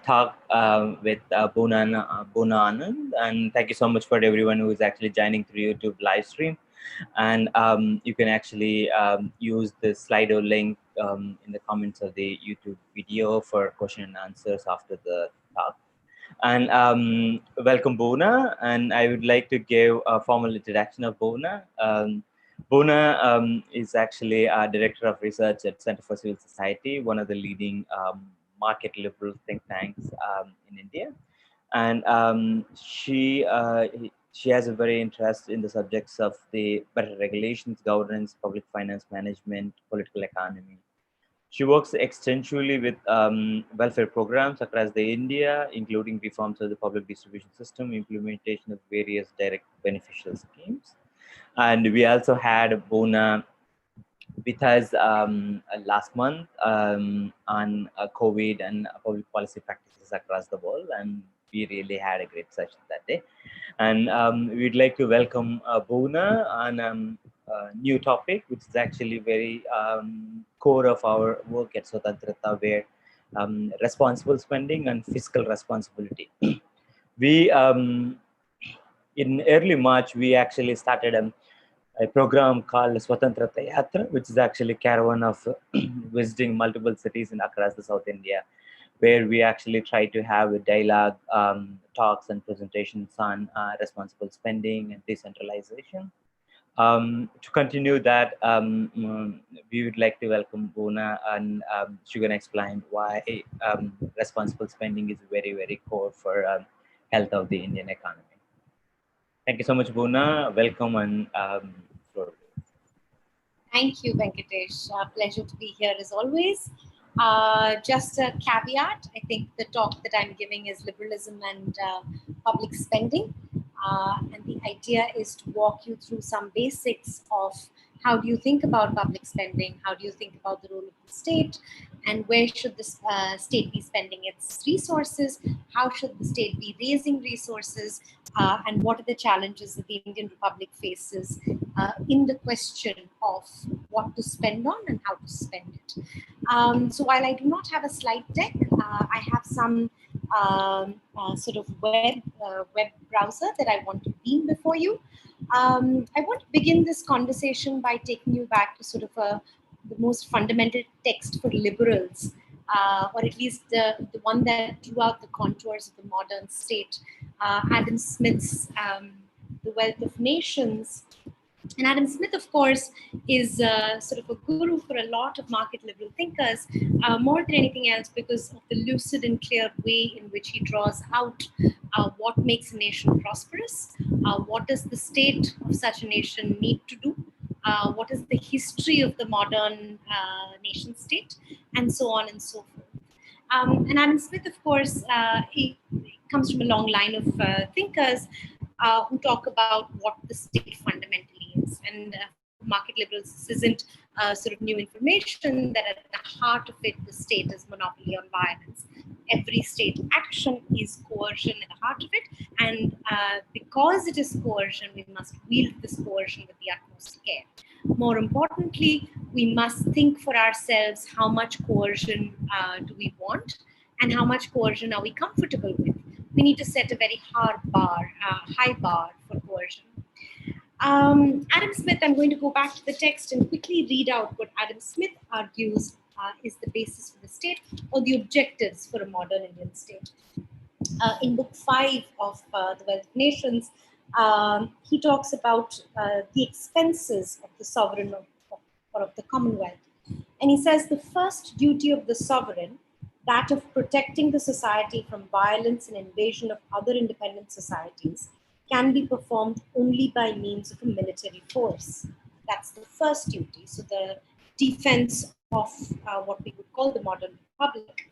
talk with Bhuvana Anand, and thank you so much for everyone who is actually joining through YouTube live stream. And you can actually use the Slido link in the comments of the YouTube video for question and answers after the talk. And welcome, Bhuvana. And I would like to give a formal introduction of Bhuvana. Bhuvana is actually a director of research at Center for Civil Society, one of the leading market liberal think tanks in India. And she has a very interest in the subjects of the better regulations, governance, public finance management, political economy. She works extensively with welfare programs across the India, including reforms of the public distribution system, implementation of various direct beneficial schemes. And we also had Bhuvana with us last month on COVID and public policy practices across the world. And we really had a great session that day. And we'd like to welcome Bhuvana on a new topic, which is actually very core of our work at Swatantrata, where responsible spending and fiscal responsibility. We, in early March, we actually started a program called Swatantrata Center, which is actually caravan of visiting multiple cities in across the South India, where we actually try to have a dialogue, talks and presentations on responsible spending and decentralization. To continue that, we would like to welcome Bhuvana, and she's going to explain why responsible spending is very, very core for health of the Indian economy. Thank you so much, Bhuvana. Welcome and Thank you, Venkatesh. Pleasure to be here as always. Just a caveat, I think the talk that I'm giving is liberalism and public spending. And the idea is to walk you through some basics of how do you think about public spending, how do you think about the role of the state, and where should the state be spending its resources, how should the state be raising resources, and what are the challenges that the Indian Republic faces in the question of what to spend on and how to spend it. So while I do not have a slide deck, I have some sort of web browser that I want to beam before you. I want to begin this conversation by taking you back to sort of the most fundamental text for liberals, or at least the one that drew out the contours of the modern state, Adam Smith's The Wealth of Nations. And Adam Smith, of course, is sort of a guru for a lot of market liberal thinkers, more than anything else because of the lucid and clear way in which he draws out what makes a nation prosperous, what does the state of such a nation need to do, what is the history of the modern nation state, and so on and so forth. And Adam Smith, of course, he comes from a long line of thinkers who talk about what the state fundamentally is. And market liberals, this isn't sort of new information that at the heart of it, the state is monopoly on violence. Every state action is coercion at the heart of it. And because it is coercion, we must wield this coercion with the utmost care. More importantly, we must think for ourselves how much coercion do we want and how much coercion are we comfortable with. We need to set a very high bar for coercion. Adam Smith, I'm going to go back to the text and quickly read out what Adam Smith argues is the basis for the state or the objectives for a modern Indian state. In book 5 of The Wealth of Nations, he talks about the expenses of the sovereign or of the Commonwealth. And he says the first duty of the sovereign, that of protecting the society from violence and invasion of other independent societies, can be performed only by means of a military force. That's the first duty. So the defense of what we would call the modern republic.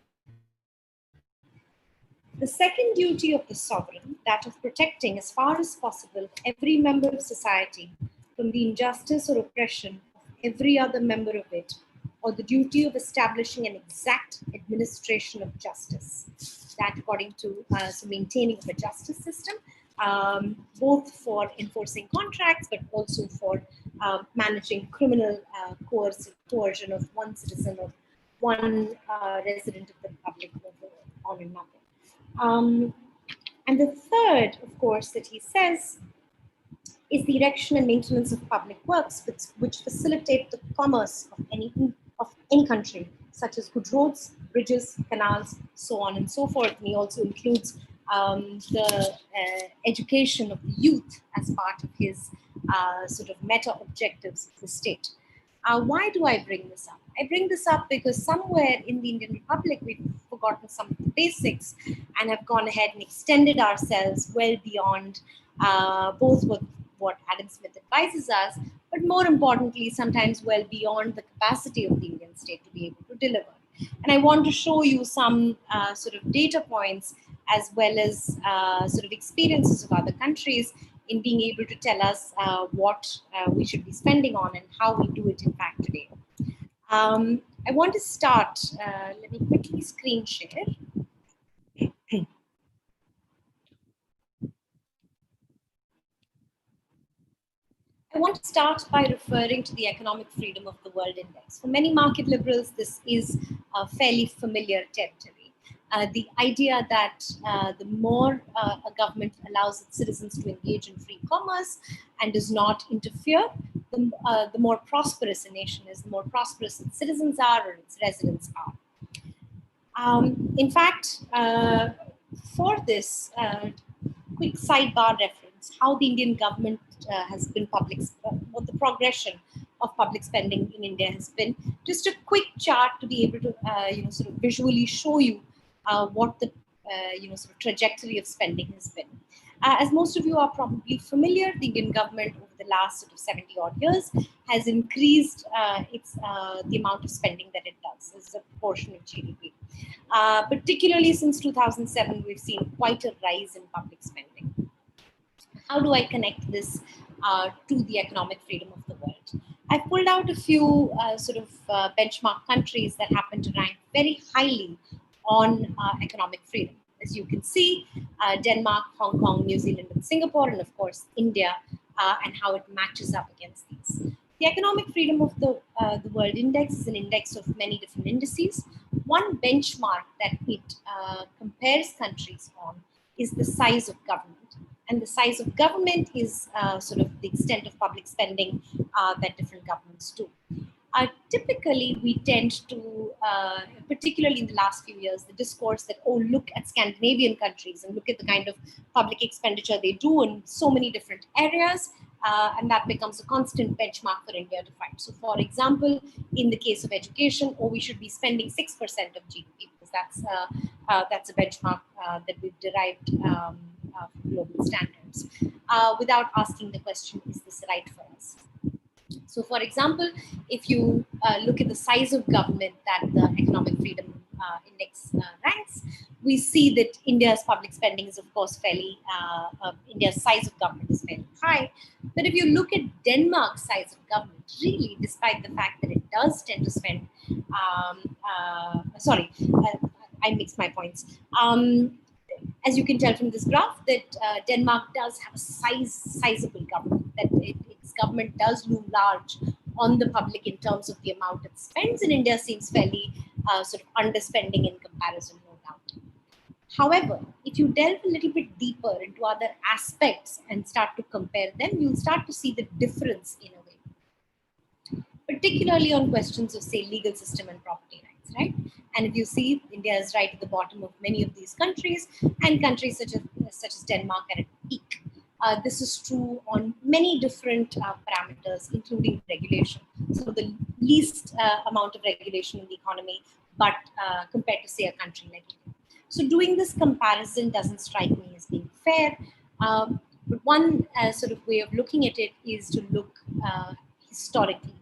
The second duty of the sovereign, that of protecting as far as possible every member of society from the injustice or oppression of every other member of it, or the duty of establishing an exact administration of justice. That according to so maintaining of a justice system, both for enforcing contracts, but also for managing criminal coercion of one citizen or one resident of the republic on another. And the third, of course, that he says is the erection and maintenance of public works which facilitate the commerce of any country, such as good roads, bridges, canals, so on and so forth. And he also includes the education of the youth as part of his sort of meta objectives of the state. Why do I bring this up? I bring this up because somewhere in the Indian Republic, we've forgotten some of the basics and have gone ahead and extended ourselves well beyond both what Adam Smith advises us, but more importantly, sometimes well beyond the capacity of the Indian state to be able to deliver. And I want to show you some sort of data points as well as sort of experiences of other countries in being able to tell us what we should be spending on and how we do it in fact today. I want to start, let me quickly screen share. I want to start by referring to the Economic Freedom of the World Index. For many market liberals, this is a fairly familiar territory. The idea that the more a government allows its citizens to engage in free commerce and does not interfere, the more prosperous a nation is, the more prosperous its citizens are or its residents are. In fact, for this quick sidebar reference, how the Indian government has been what the progression of public spending in India has been. Just a quick chart to be able to, sort of visually show you what the, sort of trajectory of spending has been. As most of you are probably familiar, the Indian government over the last sort of 70 odd years has increased the amount of spending that it does as a proportion of GDP. Particularly since 2007, we've seen quite a rise in public spending. How do I connect this to the economic freedom of the world? I pulled out a few benchmark countries that happen to rank very highly on economic freedom. As you can see, Denmark, Hong Kong, New Zealand, and Singapore, and of course, India, and how it matches up against these. The Economic Freedom of the World Index is an index of many different indices. One benchmark that it compares countries on is the size of government. And the size of government is sort of the extent of public spending that different governments do. Typically, we tend to, particularly in the last few years, the discourse that, oh, look at Scandinavian countries and look at the kind of public expenditure they do in so many different areas. And that becomes a constant benchmark for India to find. So, for example, in the case of education, we should be spending 6% of GDP, because that's a benchmark that we've derived from global standards, without asking the question, is this right for us? So, for example, if you look at the size of government that the Economic Freedom Index ranks, we see that India's public spending is, of course, fairly, India's size of government is fairly high. But if you look at Denmark's size of government, really, despite the fact that it does tend to spend, I mixed my points. As you can tell from this graph, that Denmark does have a sizable government, that its government does loom large on the public in terms of the amount it spends, and India seems fairly sort of underspending in comparison, no doubt. However, if you delve a little bit deeper into other aspects and start to compare them, you'll start to see the difference in a way, particularly on questions of, say, legal system and property rights, right? And if you see, India is right at the bottom of many of these countries, and countries such as Denmark are at peak. This is true on many different parameters, including regulation. So the least amount of regulation in the economy, but compared to, say, a country like India. So doing this comparison doesn't strike me as being fair. But one sort of way of looking at it is to look historically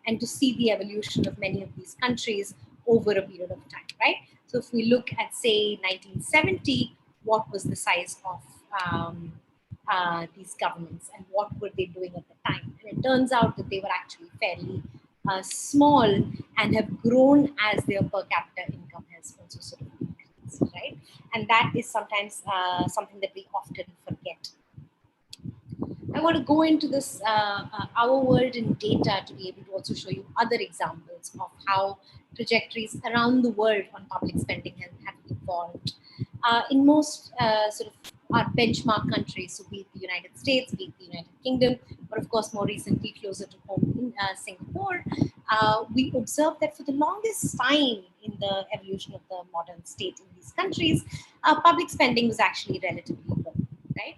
and to see the evolution of many of these countries over a period of time, right? So if we look at, say, 1970, what was the size of these governments and what were they doing at the time? And it turns out that they were actually fairly small and have grown as their per capita income has also sort of increased, right? And that is sometimes something that we often forget. I want to go into this our world in data to be able to also show you other examples of how trajectories around the world on public spending have evolved. In most sort of our benchmark countries, so be it the United States, be it the United Kingdom, or of course more recently closer to home in Singapore, we observe that for the longest time in the evolution of the modern state in these countries, public spending was actually relatively low, right?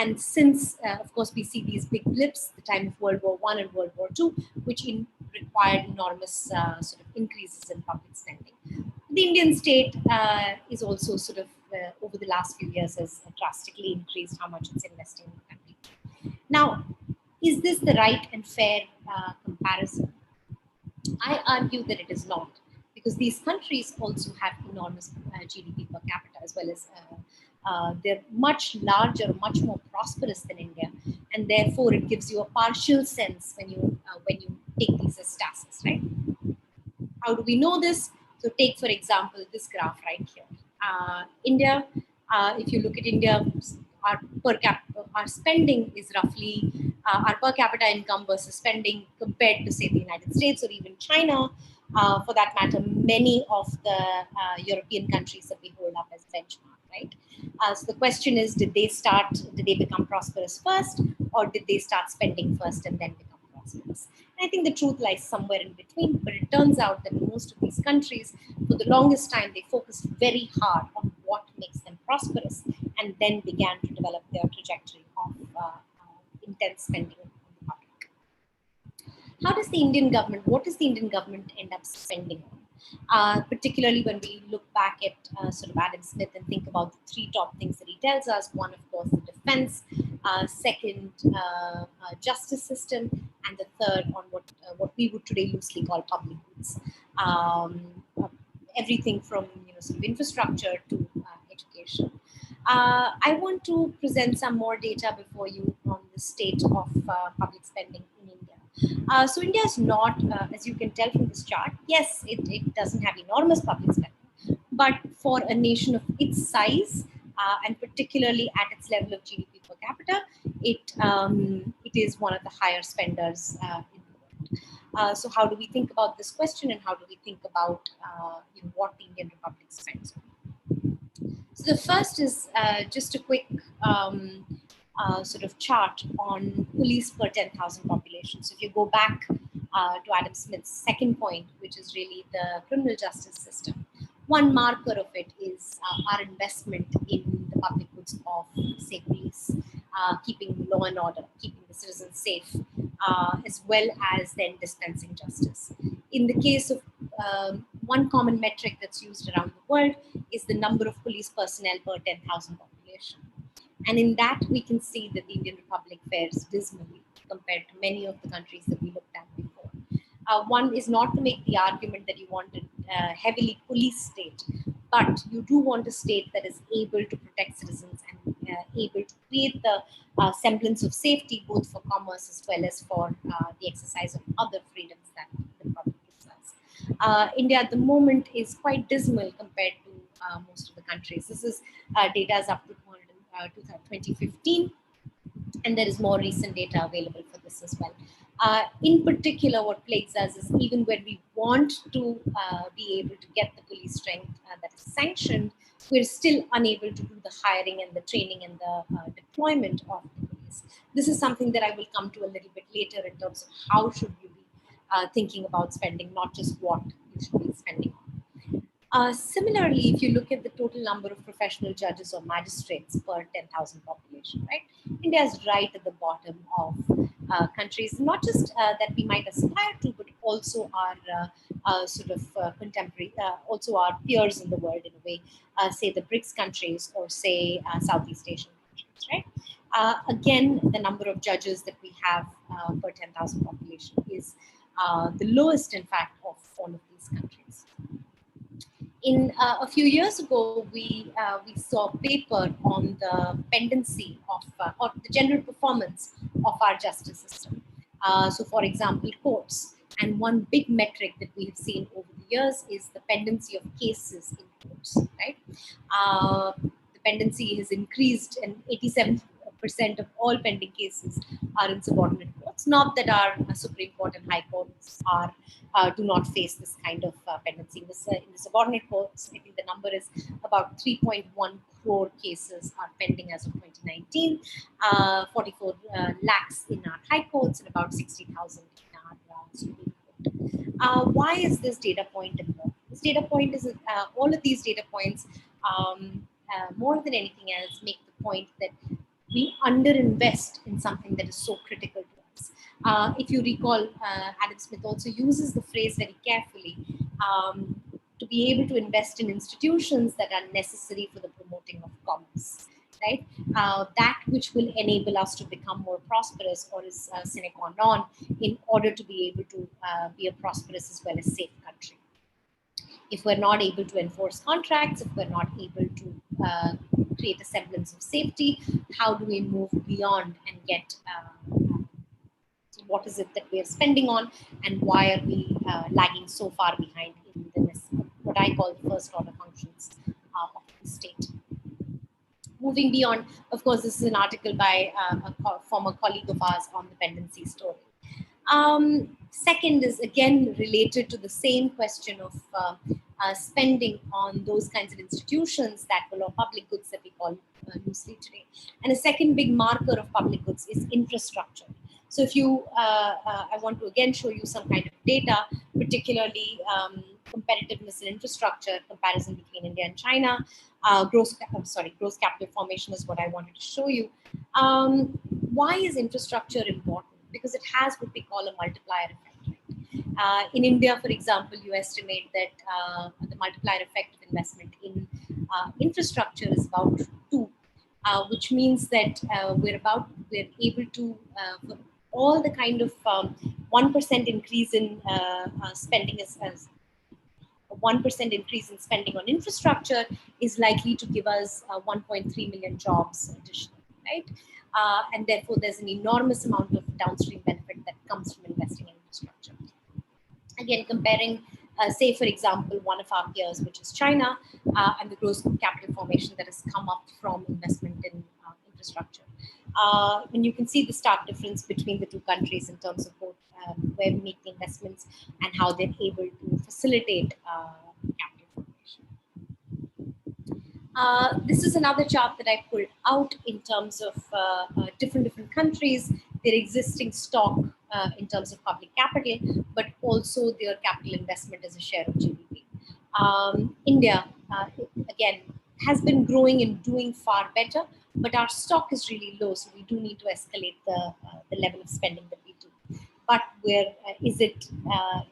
And since, of course, we see these big blips, the time of World War I and World War II, which required enormous sort of increases in public spending. The Indian state is also sort of, over the last few years, has drastically increased how much it's investing in the country. Now, is this the right and fair comparison? I argue that it is not, because these countries also have enormous GDP per capita, as well as they're much larger, much more prosperous than India, and therefore it gives you a partial sense when you take these as tasks, right? How do we know this? So take, for example, this graph right here. India, if you look at India, our spending is roughly, our per capita income versus spending compared to, say, the United States or even China, for that matter, many of the European countries that we hold up as benchmark, right? So the question is, did they become prosperous first, or did they start spending first and then become prosperous? And I think the truth lies somewhere in between, but it turns out that most of these countries, for the longest time, they focused very hard on what makes them prosperous and then began to develop their trajectory of intense spending on the public. How does the Indian government, what does the Indian government end up spending on? Particularly when we look back at sort of Adam Smith and think about the three top things that he tells us. One, of course, the defense. Second, justice system. And the third, on what we would today loosely call public goods. Everything from sort of infrastructure to education. I want to present some more data before you on the state of public spending in India. So India is not, as you can tell from this chart, yes, it doesn't have enormous public spending, but for a nation of its size, and particularly at its level of GDP per capita, it is one of the higher spenders in the world. So how do we think about this question, and how do we think about what the Indian Republic spends on? So the first is just a quick sort of chart on police per 10,000 population. So if you go back to Adam Smith's second point, which is really the criminal justice system, one marker of it is our investment in the public goods of, say, police, keeping law and order, keeping the citizens safe, as well as then dispensing justice. In the case of one common metric that's used around the world is the number of police personnel per 10,000 population. And in that, we can see that the Indian Republic fares dismally compared to many of the countries that we looked at before. One is not to make the argument that you want a heavily police state, but you do want a state that is able to protect citizens and able to create the semblance of safety, both for commerce as well as for the exercise of other freedoms that the Republic gives us. India at the moment is quite dismal compared to most of the countries. This is data is up to 2015, and there is more recent data available for this as well. In particular, what plagues us is even when we want to be able to get the police strength that is sanctioned, we're still unable to do the hiring and the training and the deployment of the police. This is something that I will come to a little bit later in terms of how should you be thinking about spending, not just what you should be spending on. Similarly, if you look at the total number of professional judges or magistrates per 10,000 population, right? India is right at the bottom of countries, not just that we might aspire to, but also our sort of contemporary, also our peers in the world in a way, say the BRICS countries or say Southeast Asian countries, right? Again, the number of judges that we have per 10,000 population is the lowest, in fact, of all of these countries. In a few years ago, we saw a paper on the pendency of or the general performance of our justice system. So, for example, courts. And one big metric that we have seen over the years is the pendency of cases in courts. Right, the pendency has increased, and 87% of all pending cases are in subordinate courts. It's not that our Supreme Court and High Courts are do not face this kind of pendency. In the subordinate courts, I think the number is about 3.1 crore cases are pending as of 2019, 44 lakhs in our High Courts, and about 60,000 in our Supreme Court. Why is this data point important? This data point is all of these data points, more than anything else, make the point that we underinvest in something that is so critical to us. If you recall, Adam Smith also uses the phrase very carefully, to be able to invest in institutions that are necessary for the promoting of commerce, right? That which will enable us to become more prosperous, or is sine qua non, in order to be able to be a prosperous as well as safe country. If we're not able to enforce contracts, if we're not able to create a semblance of safety, how do we move beyond and get what is it that we are spending on, and why are we lagging so far behind in what I call the first order functions of the state. Moving beyond, of course, this is an article by a former colleague of ours on the pendency story. Second is again related to the same question of spending on those kinds of institutions that will, or public goods that we call loosely today. And a second big marker of public goods is infrastructure. So if you, I want to again show you some kind of data, particularly competitiveness in infrastructure, comparison between India and China. Gross capital formation is what I wanted to show you. Why is infrastructure important? Because it has what we call a multiplier effect. In India, for example, you estimate that the multiplier effect of investment in infrastructure is about 2, which means that we're able to, for all the kind of 1% increase in spending as a 1% increase in spending on infrastructure is likely to give us 1.3 million jobs additionally, right? And therefore, there's an enormous amount of downstream benefit that comes from investing in infrastructure. Again, comparing, say, for example, one of our peers, which is China, and the gross capital formation that has come up from investment in infrastructure. And you can see the stark difference between the two countries in terms of both where we make the investments and how they're able to facilitate capital formation. This is another chart that I pulled out in terms of different countries, their existing stock in terms of public capital, but also their capital investment as a share of GDP. India, again, has been growing and doing far better, but our stock is really low, so we do need to escalate the level of spending that we do. But where is it?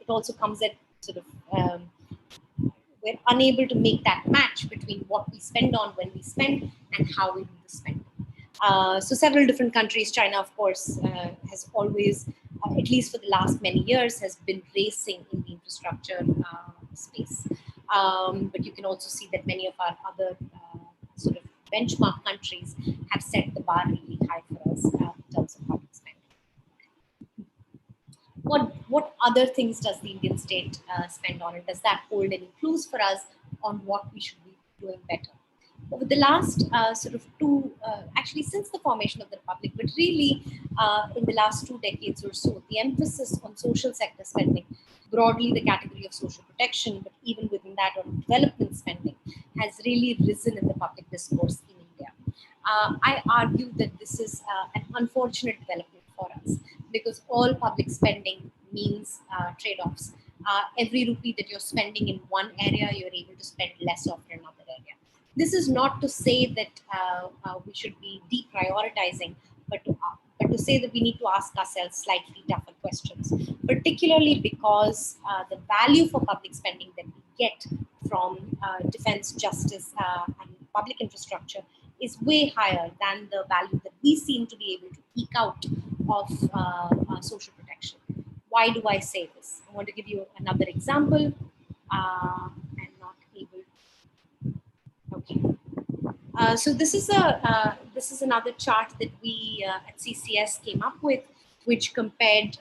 It also comes at sort of we're unable to make that match between what we spend on when we spend and how we do the spending. So several different countries, China, of course, has always, at least for the last many years, has been racing in the infrastructure space. But you can also see that many of our other sort of benchmark countries have set the bar really high for us in terms of public spending. What other things does the Indian state spend on, and does that hold any clues for us on what we should be doing better? Over the last sort of actually since the formation of the Republic, but really in the last 2 decades or so, the emphasis on social sector spending, broadly the category of social protection, but even within that on development spending, has really risen in the public discourse in India. I argue that this is an unfortunate development for us, because all public spending means trade-offs. Every rupee that you're spending in one area, you're able to spend less of in another area. This is not to say that we should be deprioritizing, but to say that we need to ask ourselves slightly tougher questions, particularly because the value for public spending that we get from defense, justice, and public infrastructure is way higher than the value that we seem to be able to eke out of social protection. Why do I say this? I want to give you another example. I'm not able. Okay. So this is another chart that we at CCS came up with, which compared,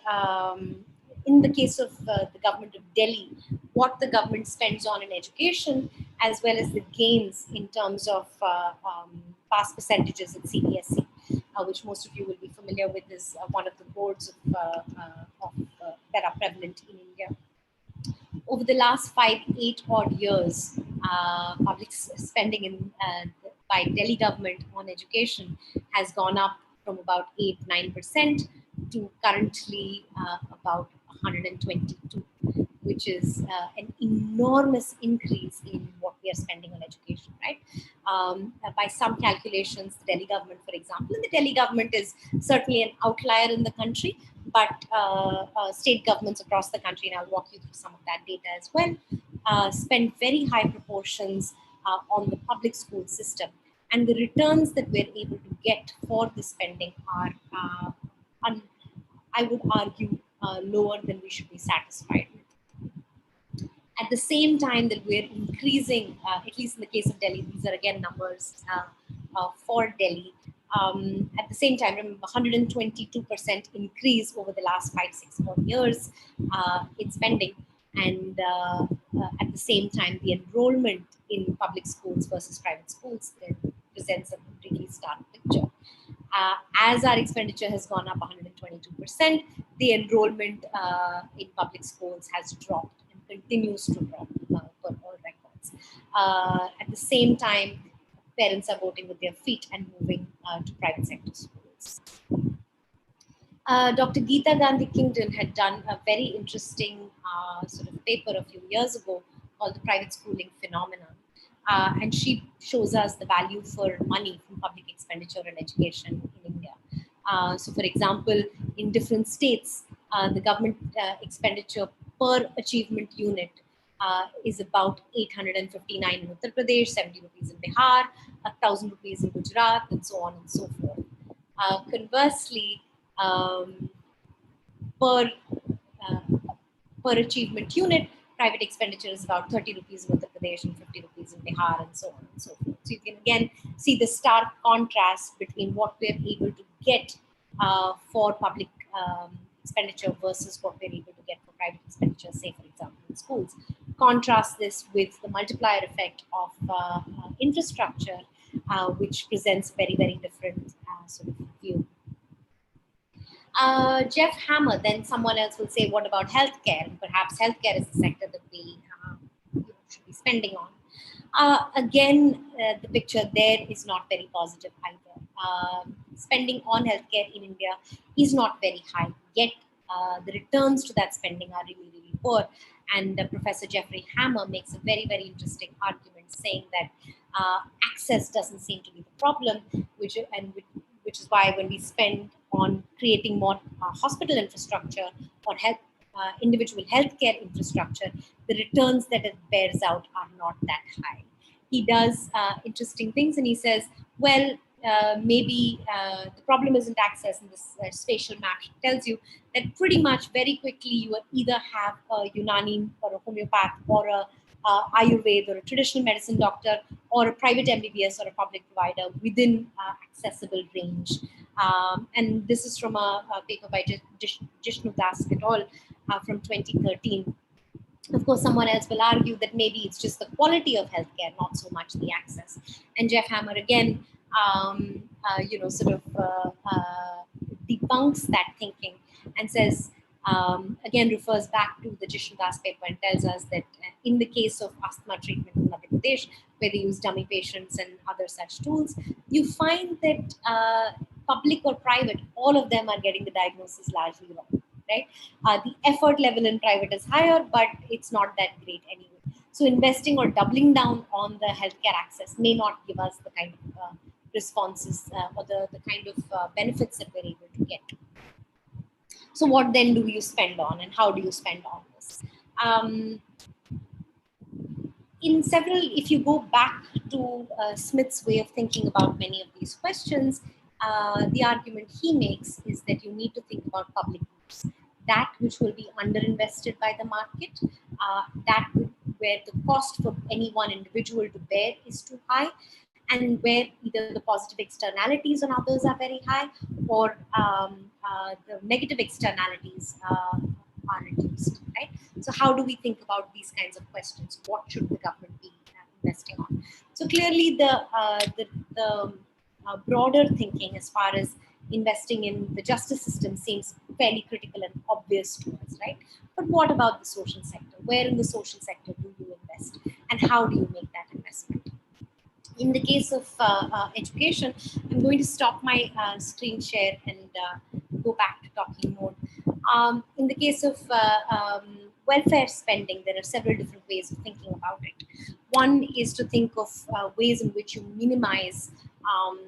in the case of the government of Delhi, what the government spends on in education, as well as the gains in terms of past percentages at CBSE. which most of you will be familiar with, is one of the boards that are prevalent in India. Over the last 8 odd years, public spending by Delhi government on education has gone up from about 8-9% to currently about 122, which is an enormous increase in what we are spending on education, right? By some calculations, the Delhi government, for example, and the Delhi government is certainly an outlier in the country, but state governments across the country, and I'll walk you through some of that data as well, spend very high proportions on the public school system. And the returns that we're able to get for the spending are, I would argue, lower than we should be satisfied with. At the same time that we're increasing, at least in the case of Delhi, these are again numbers for Delhi. At the same time, remember, 122% increase over the last 4 years in spending. And at the same time, the enrollment in public schools versus private schools presents a really stark picture. As our expenditure has gone up 122%, the enrollment in public schools has dropped and continues to drop per all records. At the same time, parents are voting with their feet and moving to private sector schools. Dr. Geeta Gandhi Kingdon had done a very interesting sort of paper a few years ago called The Private Schooling Phenomenon. And she shows us the value for money from public expenditure on education in India. So, for example, in different states, the government expenditure per achievement unit is about 859 in Uttar Pradesh, 70 rupees in Bihar, 1,000 rupees in Gujarat, and so on and so forth. Conversely, per achievement unit, private expenditure is about 30 rupees in Uttar Pradesh and 50 rupees in Bihar, and so on and so forth. So you can again see the stark contrast between what we're able to get for public expenditure versus what we're able to get for private expenditure, say, for example, in schools. Contrast this with the multiplier effect of infrastructure, which presents a very, very different sort of view. Jeff Hammer, then someone else will say, what about healthcare? And perhaps healthcare is the sector that we should be spending on. Again, the picture there is not very positive either. Spending on healthcare in India is not very high, yet the returns to that spending are really, really poor. And Professor Jeffrey Hammer makes a very, very interesting argument saying that access doesn't seem to be the problem, which is why when we spend on creating more hospital infrastructure or individual healthcare infrastructure, the returns that it bears out are not that high. He does interesting things, and he says, well, maybe the problem isn't access, and this spatial map tells you that pretty much very quickly you will either have a Unani or a homeopath or a Ayurveda or a traditional medicine doctor or a private MBBS or a public provider within accessible range. And this is from a paper by Jishnu Das et al. From 2013. Of course, someone else will argue that maybe it's just the quality of healthcare, not so much the access. And Jeff Hammer again, sort of debunks that thinking and says, again refers back to the Jishnu Das paper and tells us that in the case of asthma treatment in Madhya Pradesh, where they use dummy patients and other such tools, you find that public or private, all of them are getting the diagnosis largely wrong, right? The effort level in private is higher, but it's not that great anyway. So investing or doubling down on the healthcare access may not give us the kind of responses or the kind of benefits that we're able to get. So what then do you spend on, and how do you spend on this? If you go back to Smith's way of thinking about many of these questions, the argument he makes is that you need to think about public goods, that which will be underinvested by the market, where the cost for any one individual to bear is too high, and where either the positive externalities on others are very high, or the negative externalities are reduced, right? So how do we think about these kinds of questions? What should the government be investing on? So clearly the broader thinking as far as investing in the justice system seems fairly critical and obvious to us, right? But what about the social sector? Where in the social sector do you invest, and how do you make that investment? In the case of education, I'm going to stop my screen share and go back to talking more. In the case of welfare spending, there are several different ways of thinking about it. One is to think of ways in which you um,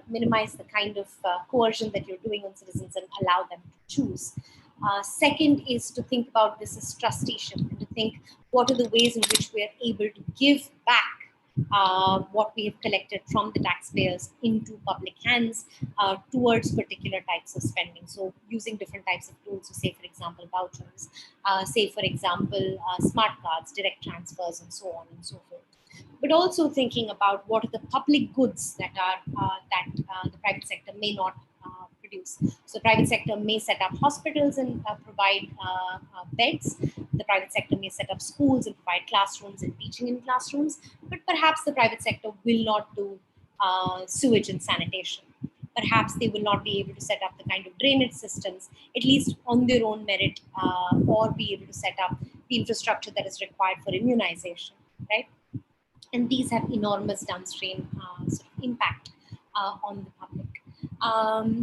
minimize the kind of coercion that you're doing on citizens and allow them to choose. Second is to think about this as trusteeship and to think what are the ways in which we are able to give back what we have collected from the taxpayers into public hands towards particular types of spending. So using different types of tools, so say for example vouchers, say for example smart cards, direct transfers, and so on and so forth. But also thinking about what are the public goods that are the private sector may not produce. So private sector may set up hospitals and provide beds. The private sector may set up schools and provide classrooms and teaching in classrooms. But perhaps the private sector will not do sewage and sanitation. Perhaps they will not be able to set up the kind of drainage systems, at least on their own merit, or be able to set up the infrastructure that is required for immunization, right? And these have enormous downstream sort of impact on the public.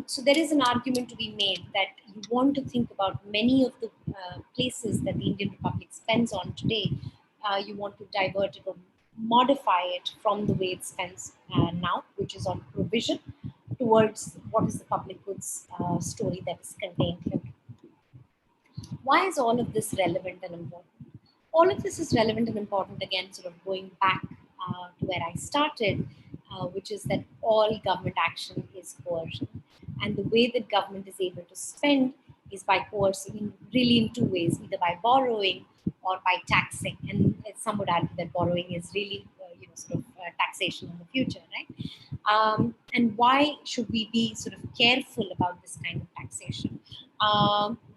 So there is an argument to be made that you want to think about many of the places that the Indian Republic spends on today. You want to divert it or modify it from the way it spends now, which is on provision, towards what is the public goods story that is contained here. Why is all of this relevant and important? All of this is relevant and important, again, sort of going back to where I started, which is that all government action is coercion. And the way that government is able to spend is by coercing, really in two ways, either by borrowing or by taxing. And some would argue that borrowing is really, sort of taxation in the future, right? And why should we be sort of careful about this kind of taxation?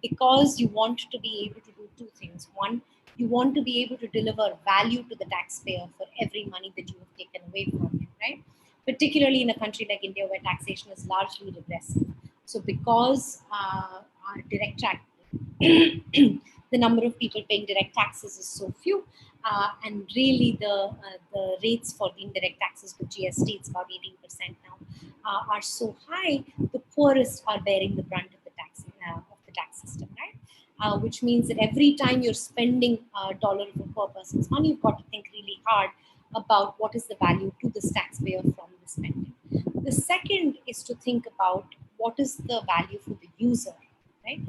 Because you want to be able to do two things. One, you want to be able to deliver value to the taxpayer for every money that you have taken away from him, right? Particularly in a country like India where taxation is largely regressive. So because our direct tax, the number of people paying direct taxes is so few, and really the rates for the indirect taxes with GST, it's about 18% now, are so high, the poorest are bearing the brunt of the tax system, right? Which means that every time you're spending a dollar of a per person's money, you've got to think really hard about what is the value to this taxpayer from the spending. The second is to think about what is the value for the user, right?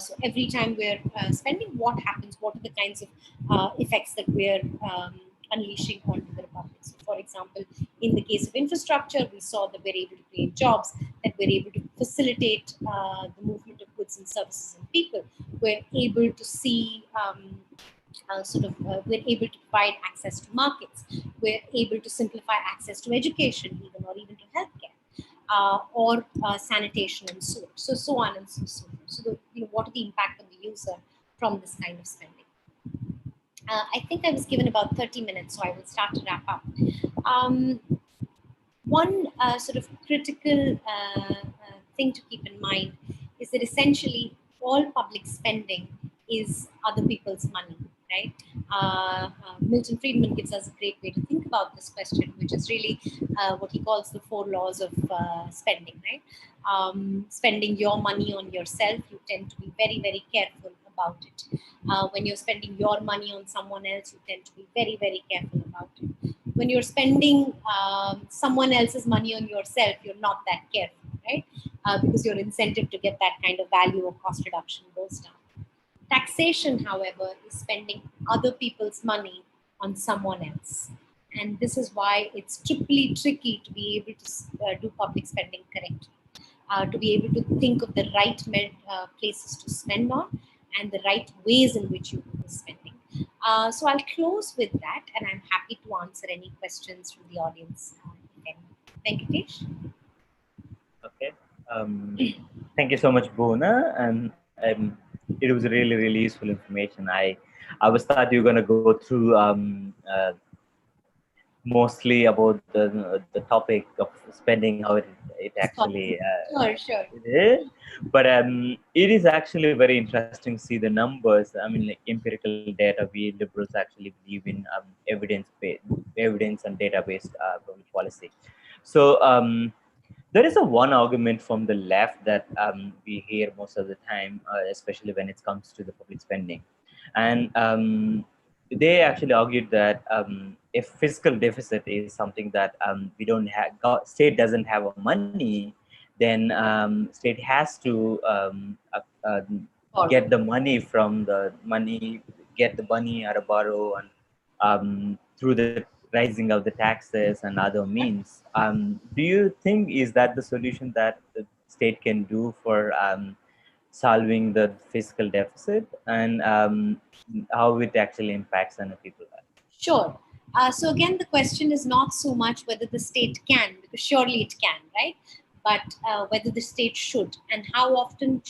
So every time we're spending, what happens? What are the kinds of effects that we're unleashing onto the republic? So, for example, in the case of infrastructure, we saw that we're able to create jobs, that we're able to facilitate the movement of goods and services and people. We're able to see we're able to provide access to markets. We're able to simplify access to education, even or even to healthcare, or sanitation and sewage. So on and so forth. So what are the impact on the user from this kind of spending? I think I was given about 30 minutes, so I will start to wrap up. One sort of critical thing to keep in mind is that essentially all public spending is other people's money, right? Milton Friedman gives us a great way to think about this question, which is really what he calls the 4 laws of spending, right? Spending your money on yourself, you tend to be very, very careful about it. When you're spending your money on someone else, you tend to be very, very careful about it. When you're spending someone else's money on yourself, you're not that careful, right? Because your incentive to get that kind of value or cost reduction goes down. Taxation, however, is spending other people's money on someone else. And this is why it's triply tricky to be able to do public spending correctly, to be able to think of the right places to spend on and the right ways in which you do the spending. So I'll close with that, and I'm happy to answer any questions from the audience. Venkatesh? Okay. Thank you so much, Bhuvana. And it was really, really useful information. I was thought you were going to go through mostly about the topic of spending, how it actually Sure, sure. it is. But it is actually very interesting to see the numbers. I mean, like empirical data. We liberals actually believe in evidence and data-based public policy. So there is a one argument from the left that we hear most of the time, especially when it comes to the public spending, and they actually argued that if fiscal deficit is something that we don't have, state doesn't have a money, then state has to Borrow. get the money from the money, get the money or borrow, and through the rising of the taxes and other means. Do you think is that the solution that the state can do for solving the fiscal deficit, and how it actually impacts on the people? Sure. So again, the question is not so much whether the state can, because surely it can, right? But whether the state should, and how often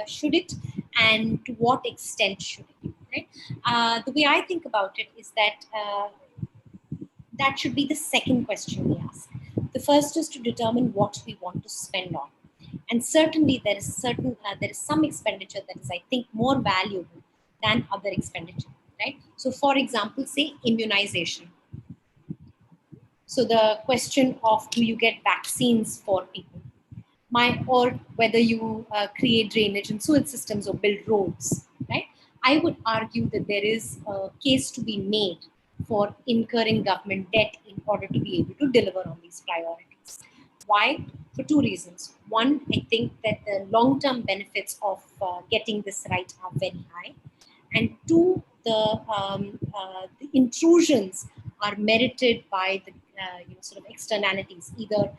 should it, and to what extent should it, right? The way I think about it is that that should be the second question we ask. The first is to determine what we want to spend on, and certainly there is some expenditure that is, I think, more valuable than other expenditure, right? So, for example, say immunization. So the question of do you get vaccines for people, or whether you create drainage and sewage systems or build roads, right? I would argue that there is a case to be made for incurring government debt in order to be able to deliver on these priorities. Why? For two reasons. One, I think that the long-term benefits of getting this right are very high. And two, the intrusions are merited by the sort of externalities, either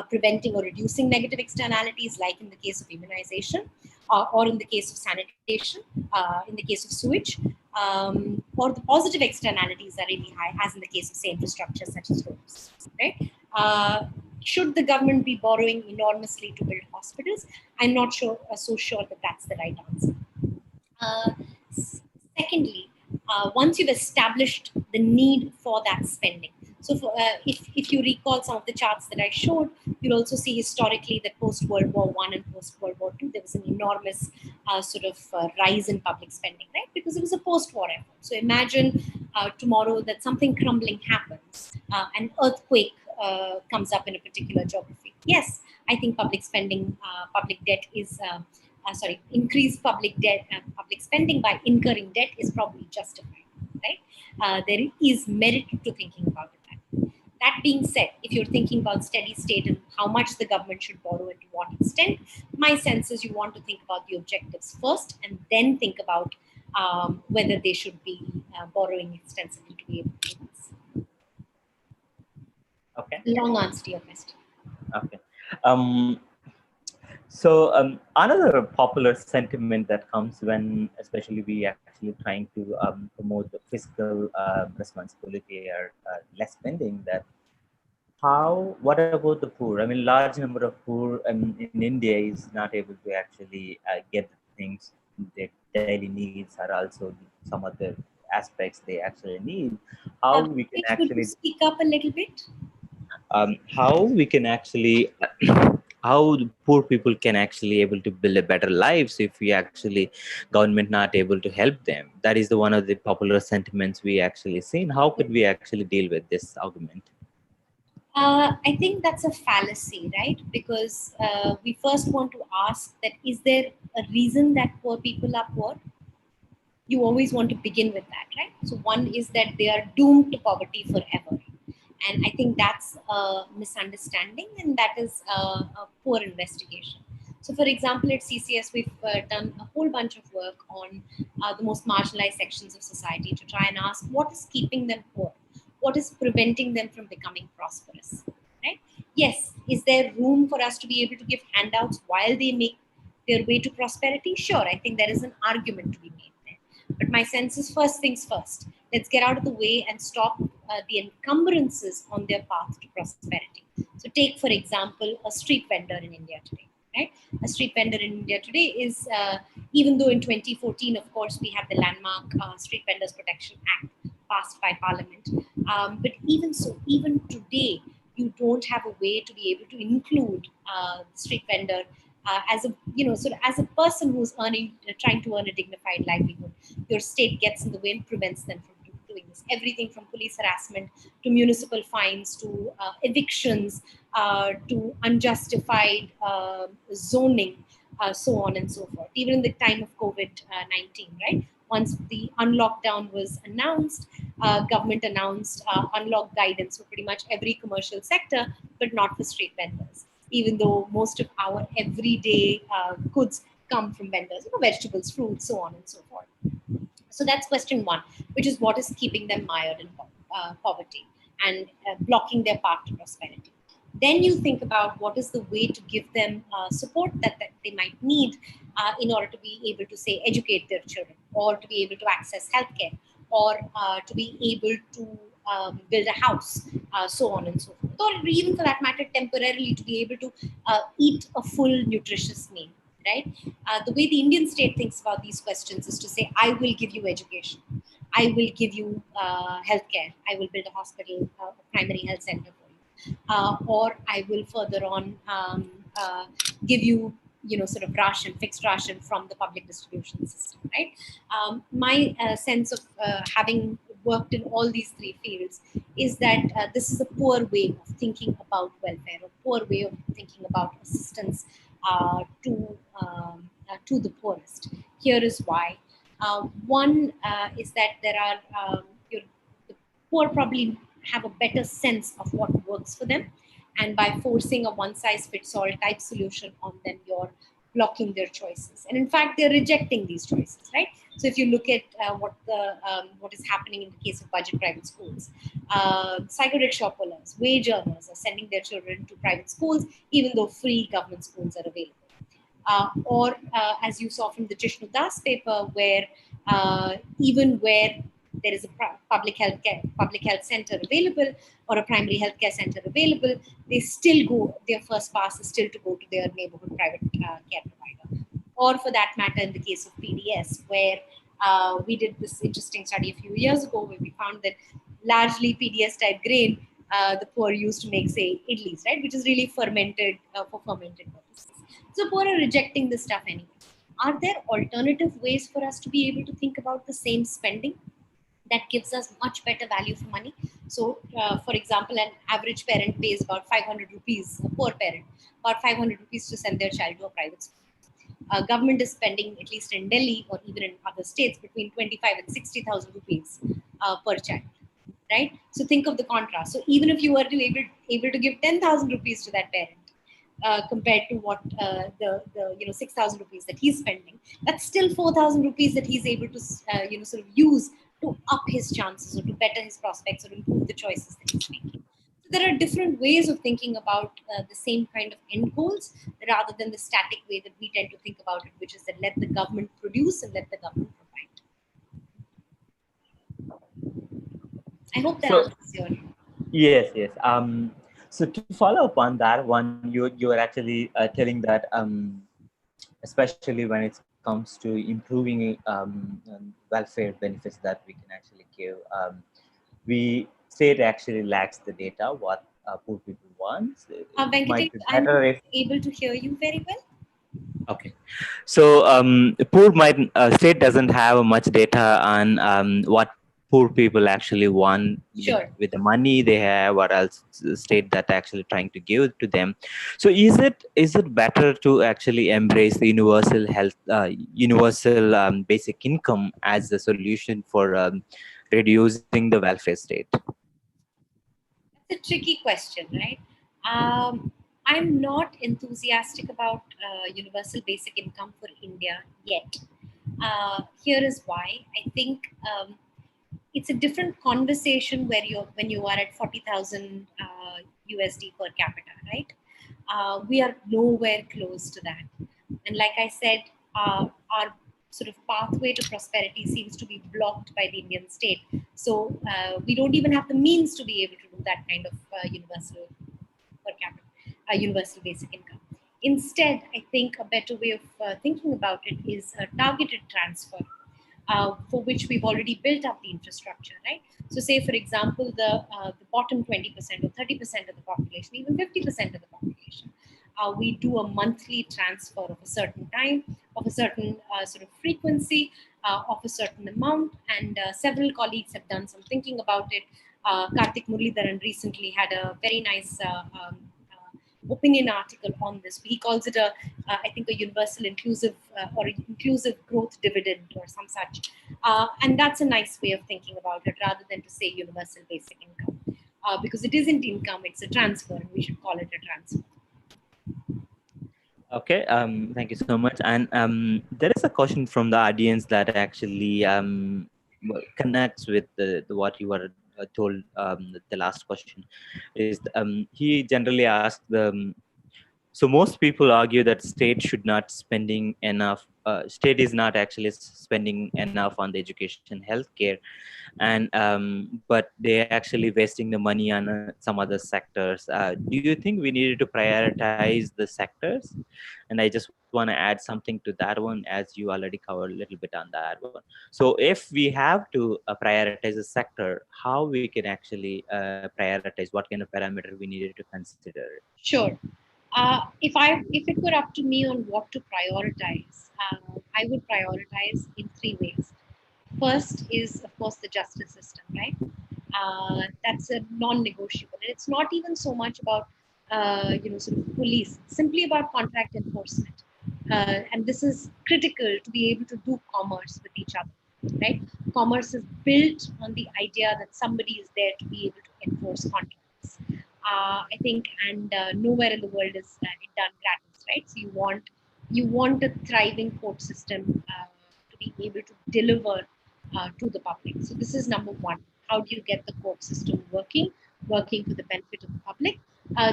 preventing or reducing negative externalities, like in the case of immunization, or in the case of sanitation, in the case of sewage, or the positive externalities are really high, as in the case of, say, infrastructure such as roads. Right? Should the government be borrowing enormously to build hospitals? I'm not so sure that that's the right answer. Secondly, once you've established the need for that spending, so if you recall some of the charts that I showed, you'll also see historically that post-World War I and post-World War II, there was an enormous rise in public spending, right? Because it was a post-war effort. So imagine tomorrow that something crumbling happens, an earthquake comes up in a particular geography. Yes, I think public spending, public debt is increased public debt, public spending by incurring debt is probably justified, right? There is merit to thinking about it. That being said, if you're thinking about steady state and how much the government should borrow and to what extent, my sense is you want to think about the objectives first and then think about whether they should be borrowing extensively to be able to do this. Okay. Long answer to your question. Okay. So another popular sentiment that comes when, especially we actually trying to promote the fiscal responsibility or less spending, that what about the poor? I mean, large number of poor in India is not able to actually get the things, their daily needs, or also some other aspects they actually need. How we can Would you actually speak up a little bit? how we can actually how the poor people can actually able to build a better lives if we actually government not able to help them. That is the one of the popular sentiments we actually seen. How could we actually deal with this argument? I think that's a fallacy, right? Because we first want to ask that is there a reason that poor people are poor? You always want to begin with that, right? So one is that they are doomed to poverty forever. And I think that's a misunderstanding, and that is a poor investigation. So, for example, at CCS, we've done a whole bunch of work on the most marginalized sections of society to try and ask what is keeping them poor? What is preventing them from becoming prosperous? Right? Yes, is there room for us to be able to give handouts while they make their way to prosperity? Sure, I think there is an argument to be made there. But my sense is first things first. Let's get out of the way and stop the encumbrances on their path to prosperity. So take, for example, a street vendor in India today. Right? A street vendor in India today is, even though in 2014, of course, we had the landmark Street Vendors Protection Act passed by Parliament, But even so, even today, you don't have a way to be able to include street vendor as a, sort of as a person who's trying to earn a dignified livelihood. Your state gets in the way and prevents them from doing this. Everything from police harassment to municipal fines to evictions to unjustified zoning, so on and so forth. Even in the time of COVID-19, right? Once the unlockdown was announced, government announced unlock guidance for pretty much every commercial sector, but not for street vendors. Even though most of our everyday goods come from vendors, vegetables, fruits, so on and so forth. So that's question one, which is what is keeping them mired in poverty and blocking their path to prosperity. Then you think about what is the way to give them support that they might need in order to be able to, say, educate their children, or to be able to access healthcare, or to be able to build a house, so on and so forth, or even for that matter, temporarily to be able to eat a full, nutritious meal. Right? The way the Indian state thinks about these questions is to say, I will give you education, I will give you healthcare, I will build a hospital, a primary health center for you, or I will further on give you, sort of fixed ration from the public distribution system, right? My sense of having worked in all these three fields is that this is a poor way of thinking about welfare, a poor way of thinking about assistance to the poorest. Here is why. One is that there are the poor probably have a better sense of what works for them, and by forcing a one-size-fits-all type solution on them, you're blocking their choices. And in fact, they're rejecting these choices, right? So if you look at what is happening in the case of budget private schools, cycle rickshaw pullers, wage earners are sending their children to private schools, even though free government schools are available. Or as you saw from the Jishnu Das paper, where even where there is a public health center available, or a primary healthcare center available, they still go, their first pass is still to go to their neighborhood private care provider. Or for that matter, in the case of PDS, where we did this interesting study a few years ago, where we found that largely PDS type grain, the poor used to make, say, idlis, right, which is really fermented for fermented purposes. So poor are rejecting this stuff anyway. Are there alternative ways for us to be able to think about the same spending that gives us much better value for money? So, for example, an average parent pays about 500 rupees, a poor parent, about 500 rupees to send their child to a private school. Government is spending, at least in Delhi or even in other states, between 25 and 60,000 rupees per child. Right? So think of the contrast. So even if you were to able to give 10,000 rupees to that parent, compared to what the 6,000 rupees that he's spending, that's still 4,000 rupees that he's able to sort of use to up his chances, or to better his prospects, or improve the choices that he's making. So there are different ways of thinking about the same kind of end goals, rather than the static way that we tend to think about it, which is that let the government produce and let the government provide. I hope that So answers your. yes. So to follow up on that one, you are actually telling that especially when it comes to improving welfare benefits that we can actually give, we state actually lacks the data what poor people want. It might Venkatesh, be I'm better if able to hear you very well. okay. So poor might state doesn't have much data on what poor people actually want Sure. with the money they have, or else the state that actually trying to give to them. So is it better to actually embrace the universal basic income as the solution for reducing the welfare state? It's a tricky question, right? I'm not enthusiastic about universal basic income for India yet. Here is why. I think it's a different conversation where when you are at 40,000 USD per capita, right? We are nowhere close to that. And like I said, our sort of pathway to prosperity seems to be blocked by the Indian state. So we don't even have the means to be able to do that kind of universal per capita, universal basic income. Instead, I think a better way of thinking about it is a targeted transfer, for which we've already built up the infrastructure, right? So, say for example, the bottom 20% or 30% of the population, even 50% of the population, we do a monthly transfer of a certain time, of a certain sort of frequency, of a certain amount, and several colleagues have done some thinking about it. Karthik Muralidharan recently had a very nice opinion article on this. He calls it I think, a universal inclusive or inclusive growth dividend or some such. And that's a nice way of thinking about it rather than to say universal basic income. Because it isn't income, it's a transfer, and we should call it a transfer. Okay, thank you so much. And there is a question from the audience that actually connects with what you were told. The last question is he generally asked so most people argue that state should not spending enough. State is not actually spending enough on the education, healthcare, and but they're actually wasting the money on some other sectors. Do you think we needed to prioritize the sectors? And I just want to add something to that one, as you already covered a little bit on that one. So if we have to prioritize a sector, how we can actually prioritize, what kind of parameter we needed to consider? Sure. If it were up to me on what to prioritize, I would prioritize in three ways. First is, of course, the justice system, right? That's a non-negotiable, and it's not even so much about sort of police, simply about contract enforcement. And this is critical to be able to do commerce with each other, right? Commerce is built on the idea that somebody is there to be able to enforce contracts. I think, and nowhere in the world is it done gratis, right? So you want a thriving court system to be able to deliver to the public. So this is number one. How do you get the court system working for the benefit of the public?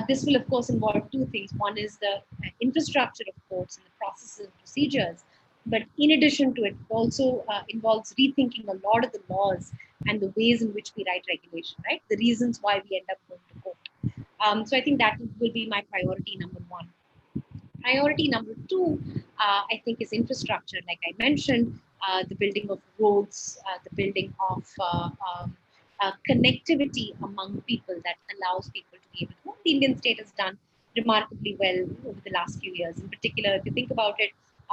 This will, of course, involve two things. One is the infrastructure of courts and the processes and procedures. But in addition to it, also involves rethinking a lot of the laws and the ways in which we write regulation, right? The reasons why we end up going to court. So I think that will be my priority number one. Priority number two, I think, is infrastructure. Like I mentioned, the building of roads, the building of connectivity among people that allows people to be able to. The Indian state has done remarkably well over the last few years. In particular, if you think about it,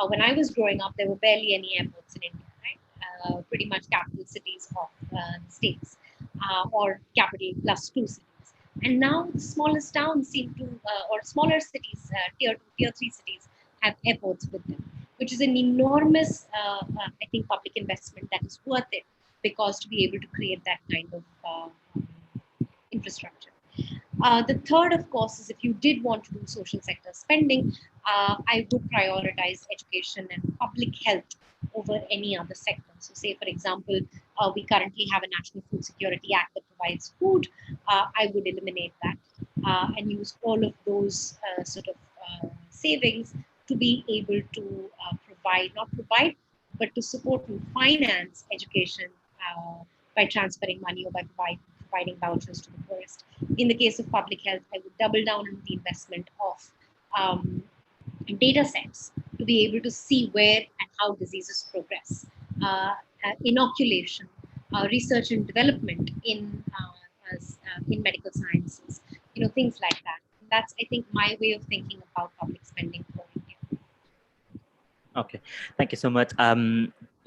when I was growing up, there were barely any airports in India, right? Pretty much capital cities of the states, or capital plus two cities. And now the smallest towns seem to, or smaller cities, tier 2, tier 3 cities, have airports with them, which is an enormous, I think, public investment that is worth it, because to be able to create that kind of infrastructure. The third, of course, is if you did want to do social sector spending, I would prioritize education and public health over any other sector. So, say, for example, we currently have a National Food Security Act that provides food. I would eliminate that and use all of those sort of savings to be able to not provide, but to support and finance education by transferring money or by providing vouchers to the poorest. In the case of public health, I would double down on the investment of data sets to be able to see where and how diseases progress, inoculation, research and development in medical sciences, things like that. That's, I think, my way of thinking about public spending for India. Okay, thank you so much.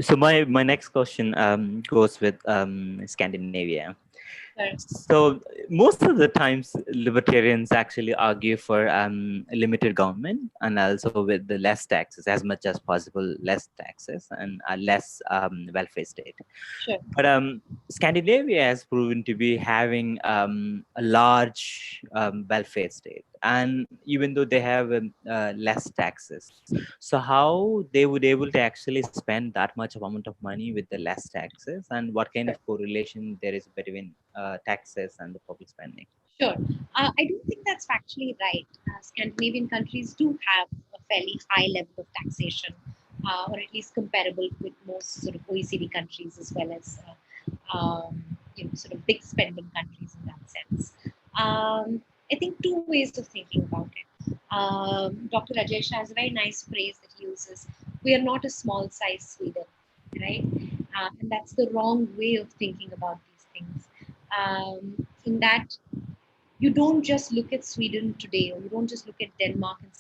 So my next question goes with Scandinavia. So most of the times, libertarians actually argue for limited government, and also with the less taxes, as much as possible, less taxes and a less welfare state. Sure. But Scandinavia has proven to be having a large welfare state, and even though they have less taxes, so how they would able to actually spend that much amount of money with the less taxes, and what kind of correlation there is between taxes and the public spending? Sure. I don't think that's factually right. Scandinavian countries do have a fairly high level of taxation, or at least comparable with most sort of OECD countries, as well as sort of big spending countries in that sense. I think two ways of thinking about it. Dr. Rajesh has a very nice phrase that he uses: "We are not a small size Sweden," right? And that's the wrong way of thinking about these things. In that, you don't just look at Sweden today, or you don't just look at Denmark and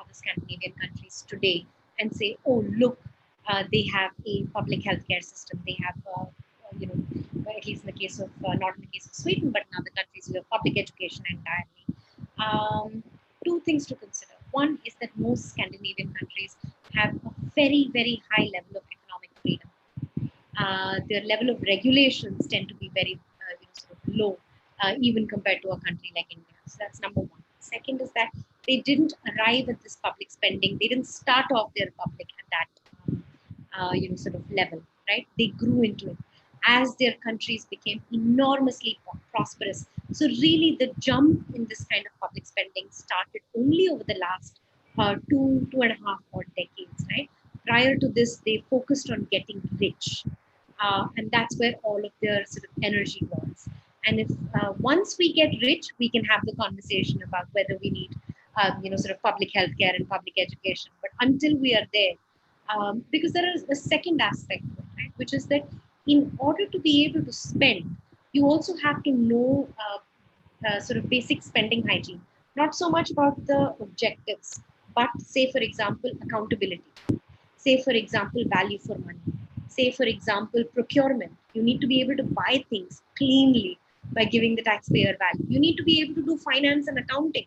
other Scandinavian countries today and say, oh, look, they have a public healthcare system. They have, you know, at least in the case of, not in the case of Sweden, but in other countries, you have public education entirely. Two things to consider. One is that most Scandinavian countries have a very, very high level of economic freedom. Their level of regulations tend to be very sort of low, even compared to a country like India. So that's number one. Second is that they didn't arrive at this public spending. They didn't start off their public at that sort of level, right? They grew into it as their countries became enormously prosperous. So really, the jump in this kind of public spending started only over the last 2.5 odd decades, right? Prior to this, they focused on getting rich, and that's where all of their sort of energy was. And if once we get rich, we can have the conversation about whether we need, sort of public healthcare and public education. But until we are there, because there is a second aspect, right, which is that in order to be able to spend, you also have to know sort of basic spending hygiene. Not so much about the objectives, but say, for example, accountability. Say, for example, value for money. Say, for example, procurement. You need to be able to buy things cleanly by giving the taxpayer value. You need to be able to do finance and accounting.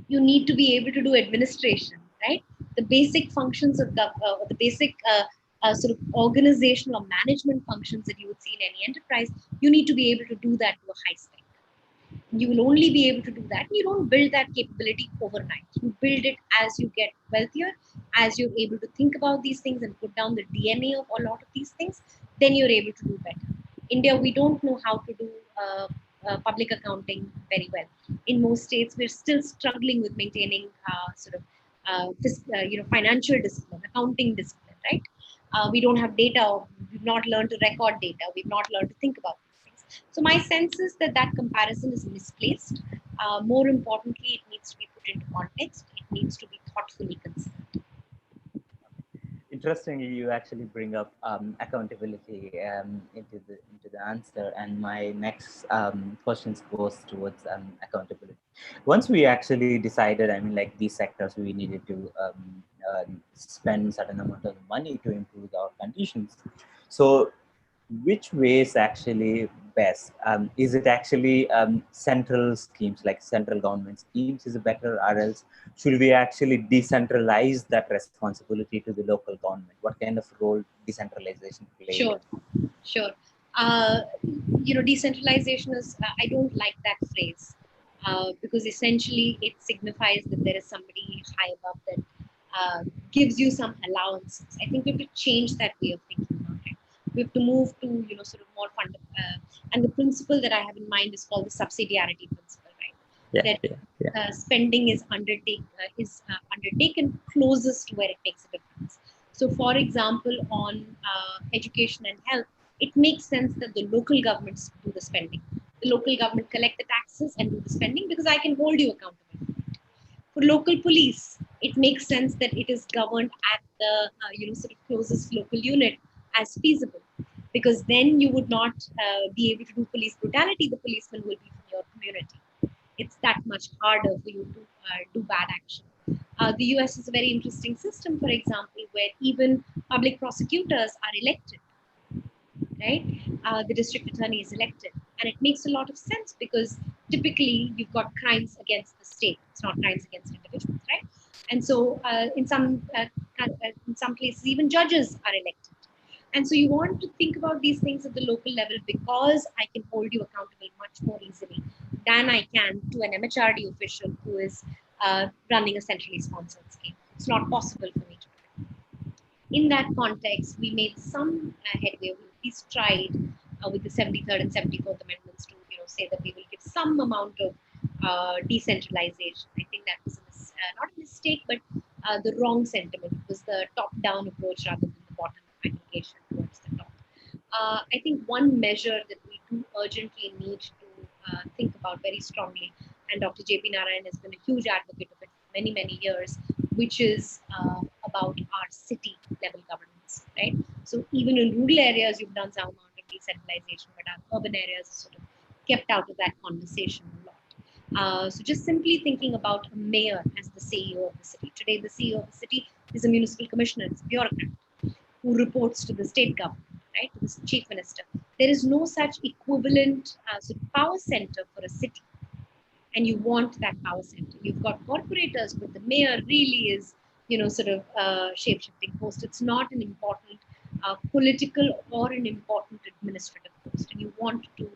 You need to be able to do administration, right? The basic functions of the basic sort of organizational or management functions that you would see in any enterprise, you need to be able to do that to a high spec. You will only be able to do that. You don't build that capability overnight. You build it as you get wealthier, as you're able to think about these things and put down the DNA of a lot of these things, then you're able to do better. India, we don't know how to do public accounting very well. In most states, we're still struggling with maintaining financial discipline, accounting discipline, right? We don't have data. We've not learned to record data. We've not learned to think about these things. So my sense is that that comparison is misplaced. More importantly, it needs to be put into context. It needs to be thoughtfully considered. Interestingly, you actually bring up accountability into the answer, and my next questions goes towards accountability. Once we actually decided, I mean, like these sectors, we needed to spend certain amount of money to improve our conditions. So which way is actually best? Is it actually central schemes, like central government schemes is better, or else should we actually decentralize that responsibility to the local government? What kind of role decentralization play? Sure, sure. Uh, Decentralization is, I don't like that phrase because essentially it signifies that there is somebody high above that gives you some allowances. I think we have to change that way of thinking about it. We have to move to, sort of more and the principle that I have in mind is called the subsidiarity principle, right? Yeah, That yeah, yeah. spending is undertaken closest to where it makes a difference. So, for example, on education and health, it makes sense that the local governments do the spending. The local government collect the taxes and do the spending because I can hold you accountable. For local police, it makes sense that it is governed at the sort of closest local unit as feasible, because then you would not be able to do police brutality. The policeman will be from your community. It's that much harder for you to do bad action. The US is a very interesting system, for example, where even public prosecutors are elected, right? The district attorney is elected. And it makes a lot of sense because typically you've got crimes against the state. It's not crimes against individuals, right? And so in some places, even judges are elected. And so you want to think about these things at the local level because I can hold you accountable much more easily than I can to an MHRD official who is running a centrally sponsored scheme. It's not possible for me to do it. In that context, we made some headway. We at least tried with the 73rd and 74th amendments to say that we will give some amount of decentralization. I think that was not a mistake, but the wrong sentiment. It was the top-down approach rather than the bottom-up application towards the top. I think one measure that we do urgently need to think about very strongly, and Dr. J.P. Narayan has been a huge advocate of it for many, many years, which is about our city level governments. governance, right? So even in rural areas, you've done some amount of decentralization, but our urban areas are sort of kept out of that conversation a lot. So just simply thinking about a mayor as the CEO of the city. Today, the CEO of the city is a municipal commissioner, it's a bureaucrat who reports to the state government, right, to the chief minister. There is no such equivalent sort of power center for a city, and you want that power center. You've got corporators, but the mayor really is, sort of shape-shifting post. It's not an important political or an important administrative post, and you want to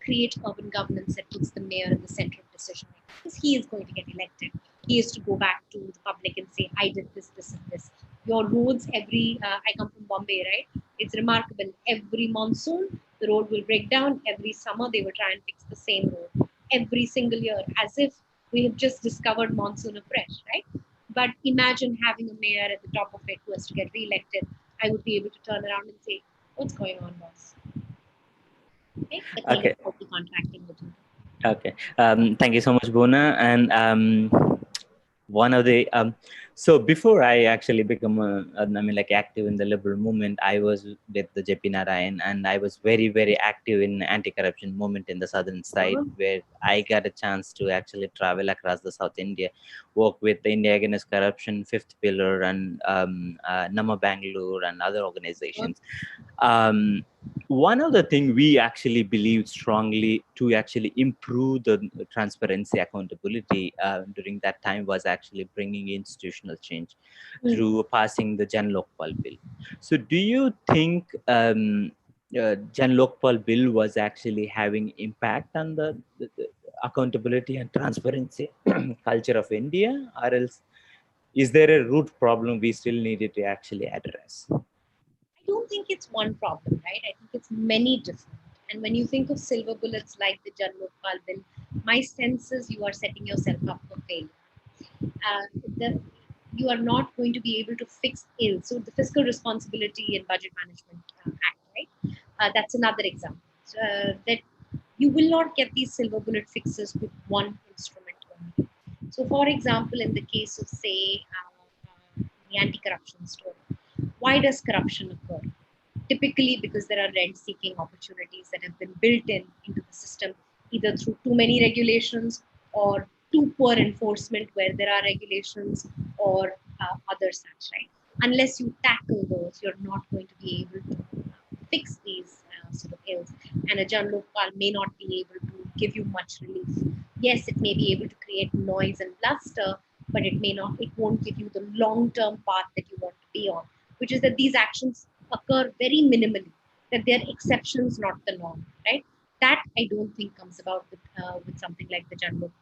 create urban governance that puts the mayor in the center of decision making, because he is going to get elected. He is to go back to the public and say, I did this, this, and this. Your roads, I come from Bombay, right? It's remarkable. Every monsoon, the road will break down. Every summer, they will try and fix the same road. Every single year, as if we have just discovered monsoon afresh, right? But imagine having a mayor at the top of it who has to get re-elected. I would be able to turn around and say, what's going on, boss? Okay, the kind Okay. of contracting would do. Okay. Thank you so much, Bhuvana. And one of the so before I actually become active in the liberal movement, I was with the JP Narayan, and I was very, very active in anti-corruption movement in the southern side, where I got a chance to actually travel across the South India, work with the India Against Corruption, Fifth Pillar, and Nama Bangalore and other organizations. One of the things we actually believed strongly to actually improve the transparency, accountability during that time was actually bringing institutional change through passing the Jan Lokpal bill. So do you think Jan Lokpal bill was actually having impact on the accountability and transparency culture of India, or else is there a root problem we still needed to actually address? I don't think it's one problem, right? I think it's many different. And when you think of silver bullets like the Jan Lokpal bill, my sense is you are setting yourself up for failure. You are not going to be able to fix ill. So the Fiscal Responsibility and Budget Management Act, right? That's another example. So, that you will not get these silver bullet fixes with one instrument only. So, for example, in the case of, say, the anti-corruption story, why does corruption occur? Typically because there are rent-seeking opportunities that have been built into the system, either through too many regulations or too poor enforcement where there are regulations, or other such, right? Unless you tackle those, you're not going to be able to fix these sort of ills. And a Jan Lokpal may not be able to give you much relief. Yes, it may be able to create noise and bluster, but it won't give you the long-term path that you want to be on, which is that these actions occur very minimally, that they're exceptions, not the norm, right? That I don't think comes about with something like the Jan Lokpal.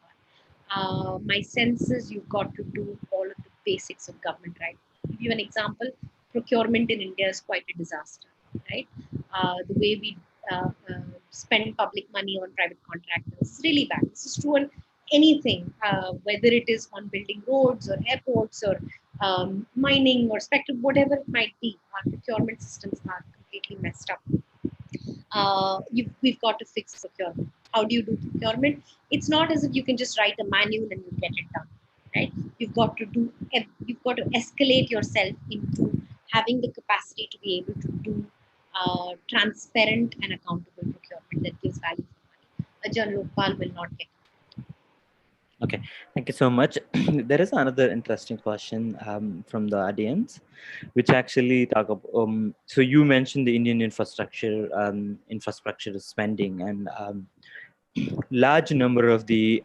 My sense is you've got to do all of the basics of government, right? To give you an example, procurement in India is quite a disaster, right? The way we spend public money on private contractors is really bad. This is true on anything, whether it is on building roads or airports or mining or spectrum, whatever it might be. Our procurement systems are completely messed up. We've got to fix procurement. How do you do procurement? It's not as if you can just write a manual and you get it done, right? You've got to escalate yourself into having the capacity to be able to do transparent and accountable procurement that gives value for money. A Jan Lokpal will not get. Okay, thank you so much. There is another interesting question from the audience, which actually talk about. So you mentioned the Indian infrastructure spending, and large number of the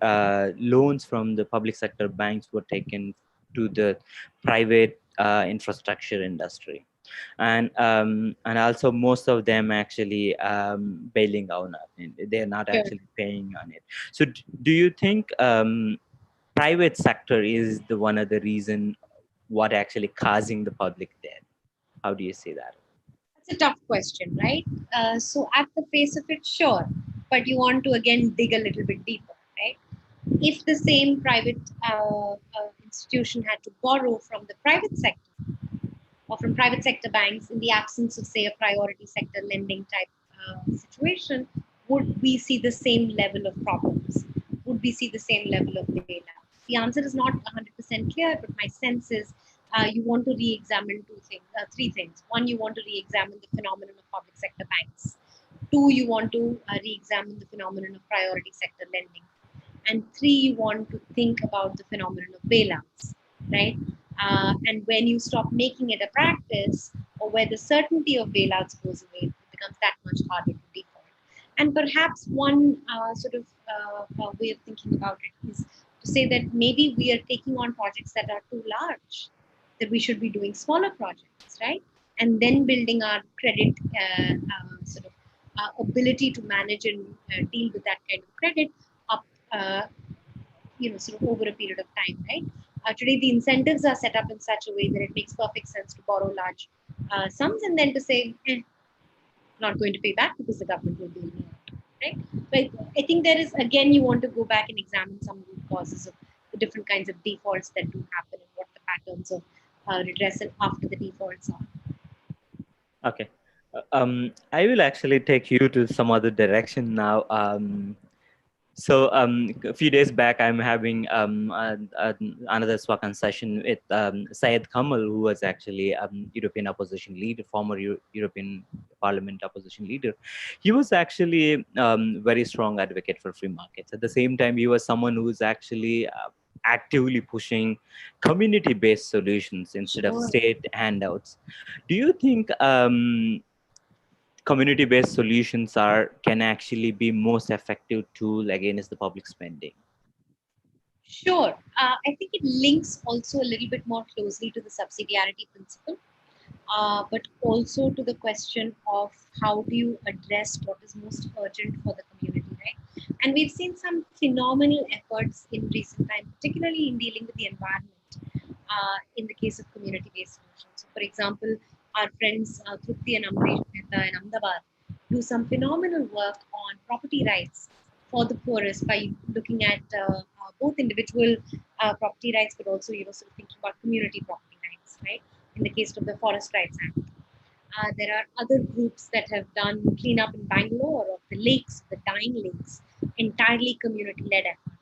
loans from the public sector banks were taken to the private infrastructure industry, and also most of them actually bailing out on it. They're not actually paying on it. So do you think private sector is the one of the reason what actually causing the public debt? How do you see that? It's a tough question, right? So at the face of it, sure, but you want to again dig a little bit deeper, right? If the same private institution had to borrow from the private sector or from private sector banks in the absence of, say, a priority sector lending type situation, would we see the same level of problems? Would we see the same level of bailouts? The answer is not 100% clear, but my sense is you want to re-examine three things. One, you want to re-examine the phenomenon of public sector banks. Two, you want to re-examine the phenomenon of priority sector lending. And three, you want to think about the phenomenon of bailouts, right? And when you stop making it a practice, or where the certainty of bailouts goes away, it becomes that much harder to default. And perhaps one way of thinking about it is to say that maybe we are taking on projects that are too large, that we should be doing smaller projects, right? And then building our credit ability to manage and deal with that kind of credit up, uh, sort of over a period of time, right? Today, the incentives are set up in such a way that it makes perfect sense to borrow large sums and then to say, not going to pay back because the government will be doing it, right? But I think there is, again, you want to go back and examine some root causes of the different kinds of defaults that do happen and what the patterns of redressal after the defaults are. Okay. I will actually take you to some other direction now. So a few days back, I'm having another Swakan session with Syed Kamal, who was actually European opposition leader, former European Parliament opposition leader. He was actually very strong advocate for free markets. At the same time, he was someone who was actually actively pushing community-based solutions instead of Sure. state handouts. Do you think community-based solutions can actually be most effective tool against the public spending? Sure. I think it links also a little bit more closely to the subsidiarity principle, but also to the question of how do you address what is most urgent for the community, right? And we've seen some phenomenal efforts in recent time, particularly in dealing with the environment, in the case of community-based solutions. So, for example, our friends Trupti and Amresh Mehta in Ahmedabad do some phenomenal work on property rights for the poorest by looking at both individual property rights, but also sort of thinking about community property rights, right? In the case of the Forest Rights Act. There are other groups that have done cleanup in Bangalore of the lakes, the dying lakes, entirely community-led effort.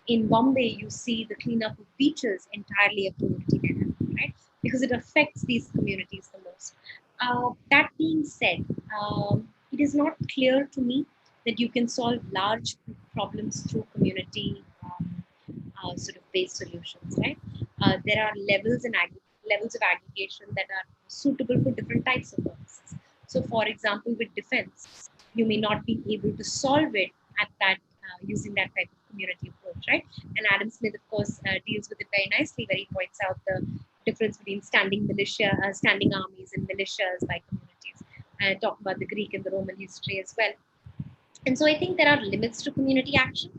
In Bombay, you see the cleanup of beaches, entirely a community-led effort, right? Because it affects these communities the most. That being said, it is not clear to me that you can solve large problems through community sort of based solutions, right? There are levels of aggregation that are suitable for different types of purposes. So, for example, with defense, you may not be able to solve it at that using that type of community approach, right? And Adam Smith, of course, deals with it very nicely, where he points out the difference between standing armies, and militias by communities. Talk about the Greek and the Roman history as well. And so I think there are limits to community action.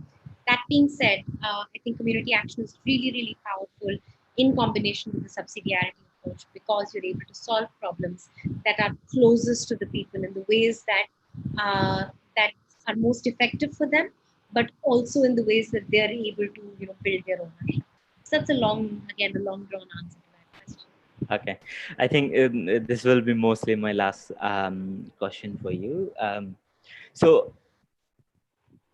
That being said, I think community action is really, really powerful in combination with the subsidiarity approach because you're able to solve problems that are closest to the people in the ways that are most effective for them, but also in the ways that they're able to build their own life. So that's a long drawn answer to that question. Okay, I think this will be mostly my last question for you. So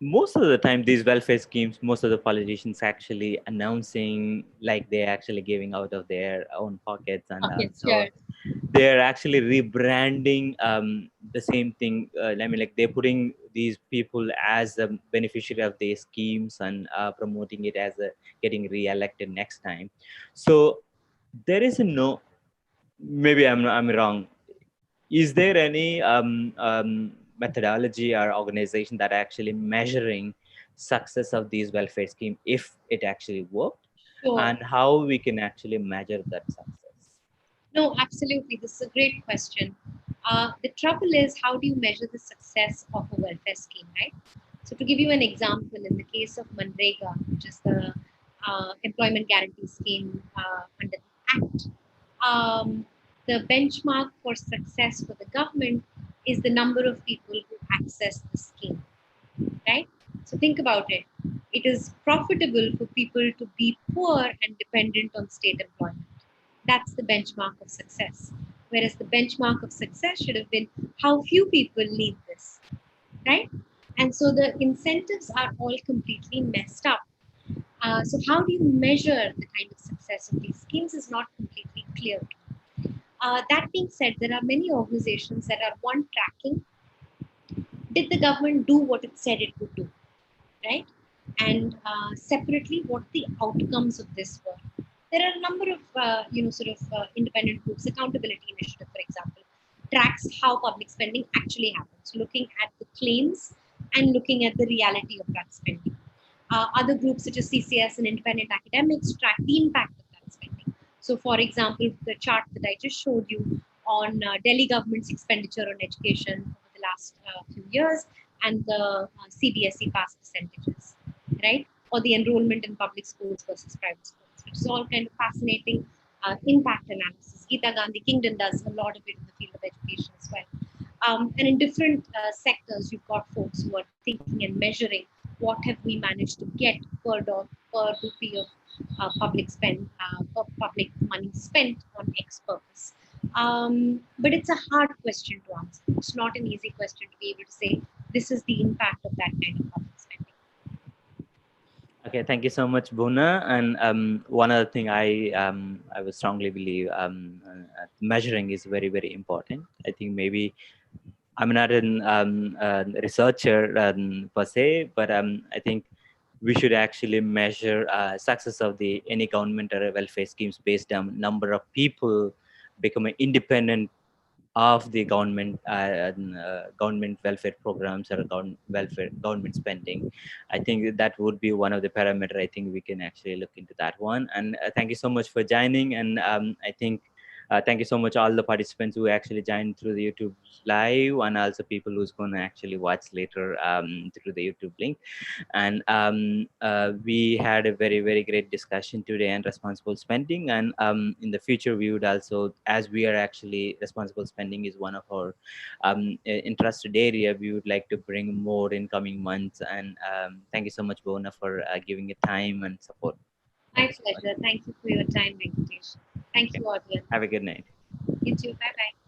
most of the time, these welfare schemes, most of the politicians actually announcing like they're actually giving out of their own pockets, and Okay, also sure. they're actually rebranding the same thing. I mean, like they're putting these people as a beneficiary of these schemes and promoting it as a getting re-elected next time. So there is a no. Maybe I'm wrong. Is there any methodology or organization that are actually measuring success of these welfare scheme if it actually worked, Sure. and how we can actually measure that success? No, absolutely. This is a great question. The trouble is, how do you measure the success of a welfare scheme, right? So, to give you an example, in the case of Manrega, which is the employment guarantee scheme under the Act, the benchmark for success for the government is the number of people who access the scheme, right? So, think about it. It is profitable for people to be poor and dependent on state employment. That's the benchmark of success. Whereas the benchmark of success should have been how few people need this, right? And so the incentives are all completely messed up. So how do you measure the kind of success of these schemes is not completely clear. That being said, there are many organizations that are one tracking, did the government do what it said it would do, right? And separately, what the outcomes of this were. There are a number of independent groups. Accountability Initiative, for example, tracks how public spending actually happens, looking at the claims and looking at the reality of that spending. Other groups such as CCS and independent academics track the impact of that spending. So, for example, the chart that I just showed you on Delhi government's expenditure on education over the last few years and the CBSE pass percentages, right? Or the enrollment in public schools versus private schools, which is all kind of fascinating impact analysis. Geeta Gandhi Kingdon does a lot of it in the field of education as well. And in different sectors, you've got folks who are thinking and measuring what have we managed to get per rupee of public spend, public money spent on X purpose. But it's a hard question to answer. It's not an easy question to be able to say this is the impact of that kind of public spending. Okay, thank you so much, Bhuvana. And one other thing I would strongly believe measuring is very, very important. I think maybe I'm not a researcher per se, but I think we should actually measure success of the any government or welfare schemes based on number of people becoming independent of the government welfare programs or government spending. I think that would be one of the parameter. I think we can actually look into that one. And thank you so much for joining. And I think thank you so much all the participants who actually joined through the YouTube live, and also people who's going to actually watch later through the YouTube link. And we had a very, very great discussion today on responsible spending. And in the future, we would also, as we are actually responsible spending is one of our interested area, we would like to bring more in coming months. And thank you so much, Bona, for giving your time and support. My pleasure. Thank you for your time, Venkatesh. Thank you, audience. Have a good night. You too. Bye bye.